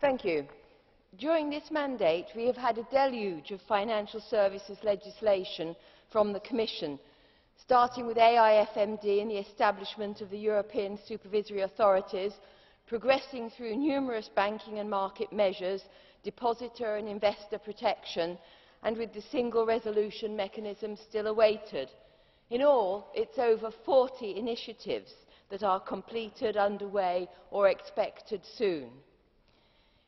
Thank you. During this mandate, we have had a deluge of financial services legislation from the Commission, starting with AIFMD and the establishment of the European supervisory authorities, progressing through numerous banking and market measures, depositor and investor protection, and with the single resolution mechanism still awaited. In all, it's over 40 initiatives that are completed, underway or expected soon.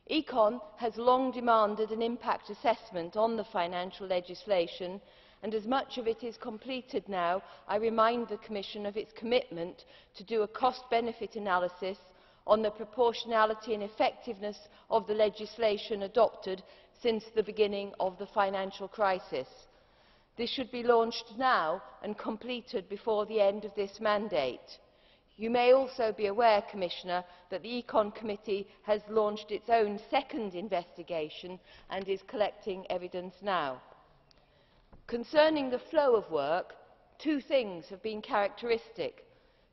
Econ has long demanded an impact assessment on the financial legislation, and as much of it is completed now, I remind the Commission of its commitment to do a cost-benefit analysis on the proportionality and effectiveness of the legislation adopted since the beginning of the financial crisis. This should be launched now and completed before the end of this mandate. You may also be aware, Commissioner, that the Econ Committee has launched its own second investigation and is collecting evidence now. Concerning the flow of work, two things have been characteristic.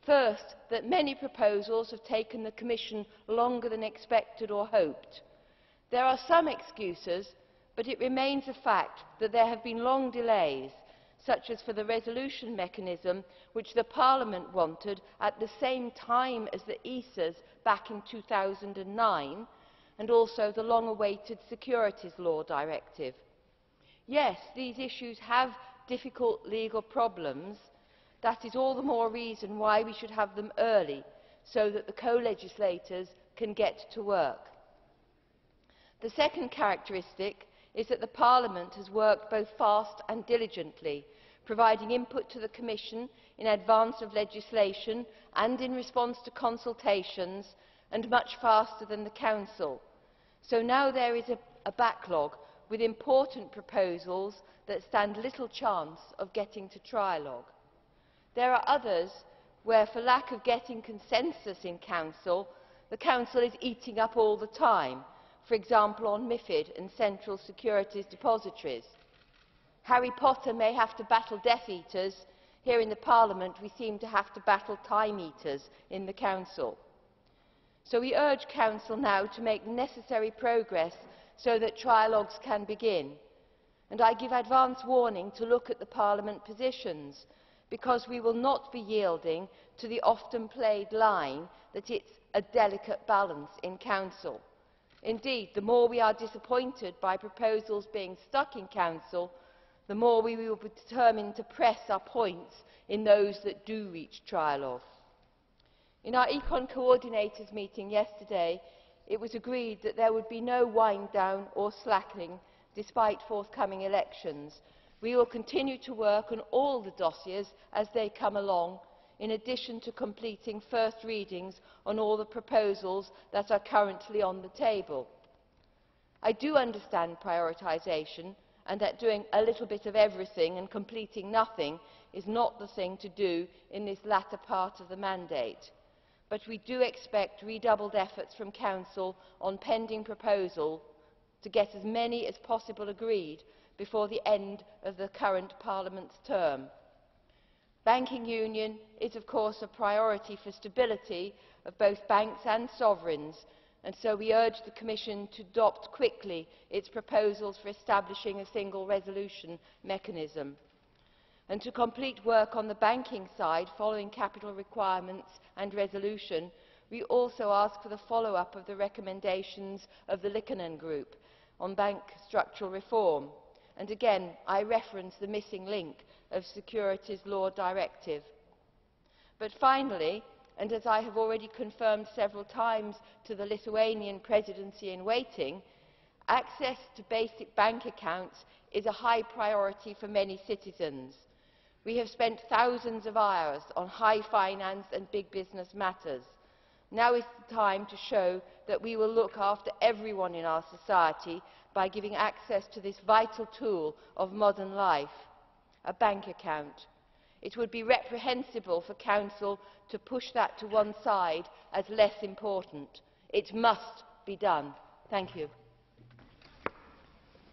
First, that many proposals have taken the Commission longer than expected or hoped. There are some excuses, but it remains a fact that there have been long delays, such as for the resolution mechanism, which the Parliament wanted at the same time as the ESAs back in 2009, and also the long-awaited Securities Law Directive. Yes, these issues have difficult legal problems. That is all the more reason why we should have them early, so that the co-legislators can get to work. The second characteristic is that the Parliament has worked both fast and diligently, providing input to the Commission in advance of legislation and in response to consultations, and much faster than the Council. So now there is a backlog with important proposals that stand little chance of getting to trialogue. There are others where, for lack of getting consensus in Council, the Council is eating up all the time, for example on MiFID and central securities depositories. Harry Potter may have to battle Death Eaters. Here in the Parliament we seem to have to battle Time Eaters in the Council. So we urge Council now to make necessary progress so that trialogues can begin. And I give advance warning to look at the Parliament positions, because we will not be yielding to the often played line that it's a delicate balance in Council. Indeed, the more we are disappointed by proposals being stuck in Council, the more we will be determined to press our points in those that do reach trialogue. In our Econ coordinators meeting yesterday, it was agreed that there would be no wind down or slackening despite forthcoming elections. We will continue to work on all the dossiers as they come along, in addition to completing first readings on all the proposals that are currently on the table. I do understand prioritisation, and that doing a little bit of everything and completing nothing is not the thing to do in this latter part of the mandate. But we do expect redoubled efforts from Council on pending proposals to get as many as possible agreed before the end of the current Parliament's term. Banking union is of course a priority for stability of both banks and sovereigns, and so we urge the Commission to adopt quickly its proposals for establishing a single resolution mechanism. And to complete work on the banking side following capital requirements and resolution, we also ask for the follow-up of the recommendations of the Liikanen Group on bank structural reform. And again, I reference the missing link of Securities Law Directive. But finally, and as I have already confirmed several times to the Lithuanian presidency in waiting, access to basic bank accounts is a high priority for many citizens. We have spent thousands of hours on high finance and big business matters. Now is the time to show that we will look after everyone in our society by giving access to this vital tool of modern life, a bank account. It would be reprehensible for Council to push that to one side as less important. It must be done. Thank you.